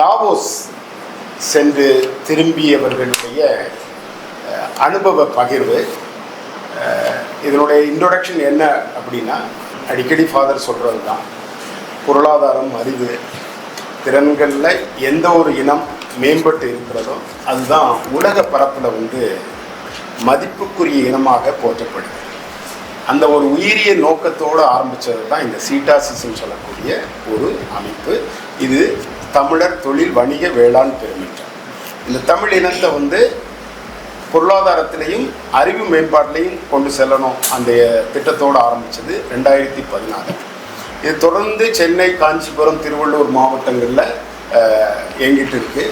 Davos சென்று திரும்பியவர்களுடைய அனுபவ பகிர்வு. இதனுடைய இன்ட்ரோடக்ஷன் என்ன அப்படின்னா, அடிக்கடி ஃபாதர் சொல்கிறது தான், பொருளாதாரம், அறிவு, திறன்களில் எந்த ஒரு இனம் மேம்பட்டு இருக்கிறதோ அதுதான் உலக பரப்பில் மதிப்புக்குரிய இனமாக போற்றப்படுது. அந்த ஒரு உயிரிய நோக்கத்தோடு ஆரம்பித்தது தான் இந்த சீட்டாசிசம் சொல்லக்கூடிய ஒரு அமைப்பு. இது தமிழர் தொழில் வணிக வேளாண் பெருமிற்றம். இந்த தமிழ் இனத்தை பொருளாதாரத்திலையும் அறிவு மேம்பாட்டிலையும் கொண்டு செல்லணும் அந்த திட்டத்தோடு ஆரம்பித்தது 2014. இது தொடர்ந்து சென்னை, காஞ்சிபுரம், திருவள்ளூர் மாவட்டங்களில் இயங்கிட்டு இருக்கு.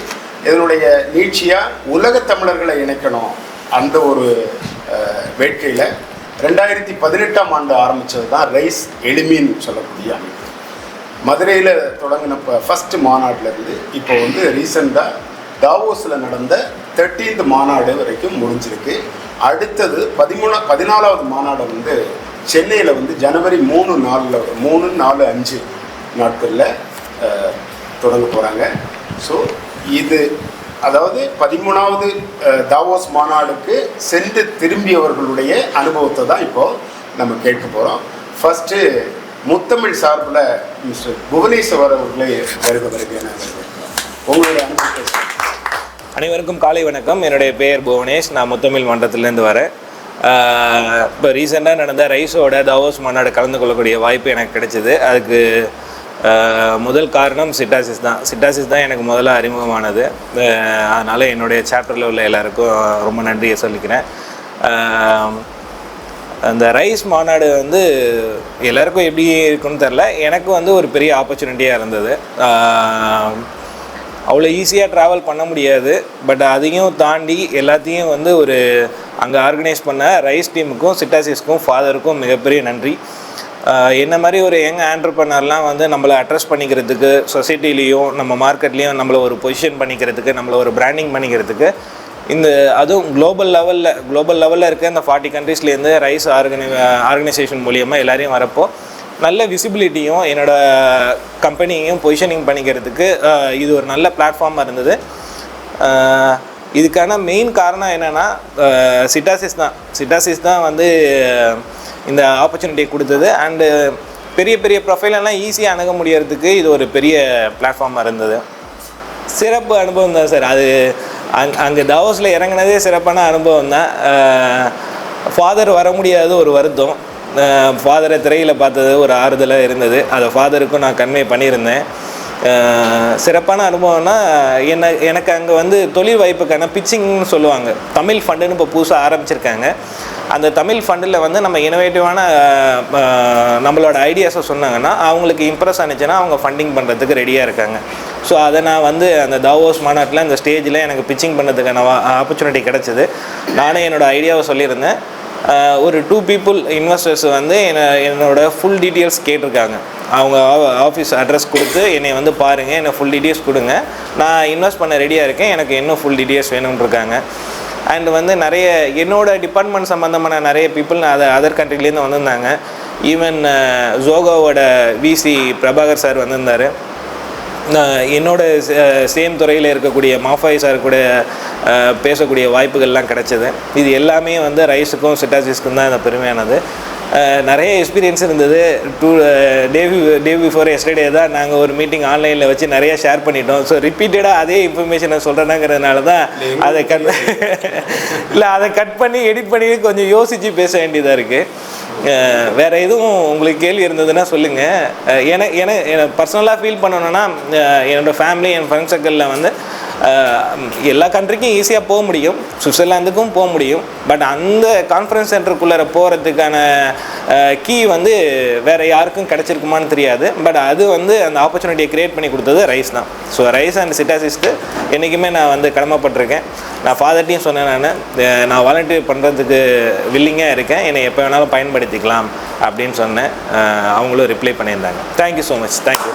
இதனுடைய நீட்சியாக உலக தமிழர்களை இணைக்கணும் அந்த ஒரு வேட்கையில் 2018ஆம் ஆண்டு ஆரம்பித்தது தான் ரைஸ் எளிமின்னு சொல்லக்கூடிய அமைப்பு. மதுரையில் தொடங்கின ஃபஸ்ட்டு மாநாட்டிலேருந்து இப்போ ரீசெண்டாக டாவோஸில் நடந்த 13th மாநாடு வரைக்கும் முடிஞ்சிருக்கு. அடுத்தது 14வது மாநாடு சென்னையில் ஜனவரி 3, 4, 5 நாட்களில் தொடங்க போகிறாங்க. ஸோ இது அதாவது 13வது டாவோஸ் மாநாடுக்கு சென்று திரும்பியவர்களுடைய அனுபவத்தை தான் இப்போது நம்ம கேட்க போகிறோம். ஃபஸ்ட்டு முத்தமிழ் சார்பில் மிஸ்டர் புவனேஸ்வர் அவர்களே வருக உங்களுடைய அனுபவத்தை. அனைவருக்கும் காலை வணக்கம். என்னுடைய பெயர் புவனேஷ். நான் முத்தமிழ் மன்றத்திலேருந்து வரேன். இப்போ ரீசெண்டாக நடந்த ரைஸோட டாவோஸ் மாநாடு கலந்து கொள்ளக்கூடிய வாய்ப்பு எனக்கு கிடைச்சிது. அதுக்கு முதல் காரணம் சிட்டாசிஸ் தான் எனக்கு முதல்ல அறிமுகமானது. அதனால் என்னுடைய சாப்டரில் உள்ள எல்லாருக்கும் ரொம்ப நன்றியை சொல்லிக்கிறேன். அந்த ரைஸ் மாநாடு எல்லாருக்கும் எப்படி இருக்குன்னு தெரில, எனக்கு ஒரு பெரிய ஆப்பர்ச்சுனிட்டியாக இருந்தது. அவ்வளோ ஈஸியாக ட்ராவல் பண்ண முடியாது. பட் அதையும் தாண்டி எல்லாத்தையும் ஒரு அங்கே ஆர்கனைஸ் பண்ண ரைஸ் டீமுக்கும் சிட்டாசிஸ்க்கும் ஃபாதருக்கும் மிகப்பெரிய நன்றி. என்ன மாதிரி ஒரு யங் ஆண்டர்ப்ரனர்லாம் நம்மளை அட்ரஸ் பண்ணிக்கிறதுக்கு, சொசைட்டிலையும் நம்ம மார்க்கெட்லேயும் நம்மளை ஒரு பொசிஷன் பண்ணிக்கிறதுக்கு, நம்மளை ஒரு பிராண்டிங் பண்ணிக்கிறதுக்கு, அதுவும் குளோபல் லெவலில் இருக்க இந்த 40 கண்ட்ரீஸ்லேருந்து ரைஸ் ஆர்கனைசேஷன் மூலியமாக எல்லாரையும் வரப்போ நல்ல விசிபிலிட்டியும் என்னோடய கம்பெனியையும் பொசிஷனிங் பண்ணிக்கிறதுக்கு இது ஒரு நல்ல பிளாட்ஃபார்மாக இருந்தது. இதுக்கான மெயின் காரணம் என்னென்னா சிட்டாசிஸ் தான் இந்த ஆப்பர்ச்சுனிட்டியை கொடுத்தது. அண்டு பெரிய பெரிய ப்ரொஃபைலெல்லாம் ஈஸியாக அணுக முடியறதுக்கு இது ஒரு பெரிய பிளாட்ஃபார்மாக இருந்தது. சிறப்பு அனுபவம் தான் சார். அது அங்கே டாவோஸில் இறங்கினதே சிறப்பான அனுபவம் தான். ஃபாதர் வர முடியாத ஒரு வருத்தம். ஃபாதரை திரையில் பார்த்தது ஒரு ஆறுதலாக இருந்தது. அதை ஃபாதருக்கும் நான் கன்வே பண்ணியிருந்தேன். சிறப்பான அனுபவம்னா எனக்கு அங்கே தொழில் வாய்ப்புக்கான பிச்சிங்னு சொல்லுவாங்க. தமிழ் ஃபண்டுன்னு இப்போ புதுசாக ஆரம்பிச்சிருக்காங்க. அந்த தமிழ் ஃபண்டில் நம்ம இனோவேட்டிவான நம்மளோட ஐடியாஸை சொன்னாங்கன்னா அவங்களுக்கு இம்ப்ரெஸ் ஆனிச்சுன்னா அவங்க ஃபண்டிங் பண்ணுறதுக்கு ரெடியாக இருக்காங்க. ஸோ அதை நான் அந்த டாவோஸ் மாநாட்டில் அந்த ஸ்டேஜில் எனக்கு பிச்சிங் பண்ணுறதுக்கான ஆப்பர்ச்சுனிட்டி கிடச்சிது. நானே என்னோடய ஐடியாவை சொல்லியிருந்தேன். ஒரு 2 people இன்வெஸ்டர்ஸ் என்னோட ஃபுல் டீட்டெயில்ஸ் கேட்டிருக்காங்க. அவங்க ஆஃபீஸ் அட்ரஸ் கொடுத்து என்னை பாருங்கள், என்னை ஃபுல் டீட்டெயில்ஸ் கொடுங்க, நான் இன்வெஸ்ட் பண்ண ரெடியாக இருக்கேன், எனக்கு இன்னும் ஃபுல் டீட்டெயில்ஸ் வேணும்னு இருக்காங்க. அண்ட் நிறைய என்னோட டிபார்ட்மெண்ட் சம்மந்தமான நிறைய பீப்புள் அதர் கண்ட்ரிலேருந்து வந்திருந்தாங்க. ஈவன் ஜோகோவோட விசி பிரபாகர் சார் வந்திருந்தார். என்னோட சேம் துறையில் இருக்கக்கூடிய மாஃபாய் சார் கூட பேசக்கூடிய வாய்ப்புகள்லாம் கிடச்சிது. இது எல்லாமே ரைஸுக்கும் சிட்டாசிஸ்க்கும் தான் இந்த பெருமையானது. நிறைய எக்ஸ்பீரியன்ஸ் இருந்தது. டே பிஃபோர் எஸ்டர்டே தான் நாங்கள் ஒரு மீட்டிங் ஆன்லைனில் வச்சு நிறையா ஷேர் பண்ணிட்டோம். ஸோ ரிப்பீட்டடாக அதே இன்ஃபர்மேஷனை சொல்கிறேனாங்கிறதுனால தான் அதை கட் பண்ணி எடிட் பண்ணி கொஞ்சம் யோசித்து பேச வேண்டியதாக இருக்குது. வேறு எதுவும் உங்களுக்கு கேள்வி இருந்ததுன்னா சொல்லுங்கள். எனக்கு பர்சனலாக ஃபீல் பண்ணணுன்னா என்னோடய ஃபேமிலி என் ஃப்ரெண்ட்ஸ் சர்க்கிளில் எல்லா கண்ட்ரிக்கும் ஈஸியாக போக முடியும், சுவிட்சர்லாந்துக்கும் போக முடியும். பட் அந்த கான்ஃபரன்ஸ் சென்டருக்குள்ளே போகிறதுக்கான கீ வேறு யாருக்கும் கிடச்சிருக்குமான்னு தெரியாது. பட் அது அந்த ஆப்பர்ச்சுனிட்டியை க்ரியேட் பண்ணி கொடுத்தது ரைஸ் தான். ஸோ ரைஸ் அண்ட் சிட்டாசிஸ்க்கு என்றைக்குமே நான் கடமைப்பட்டிருக்கேன். நான் ஃபாதர்ட்டையும் சொன்னேன், நான் வாலண்டியர் பண்ணுறதுக்கு வில்லிங்காக இருக்கேன், என்னை எப்போ வேணாலும் பயன்படுத்திக்கலாம் அப்படின்னு சொன்னேன். அவங்களும் ரிப்ளை பண்ணியிருந்தாங்க. Thank you so much. தேங்க்யூ.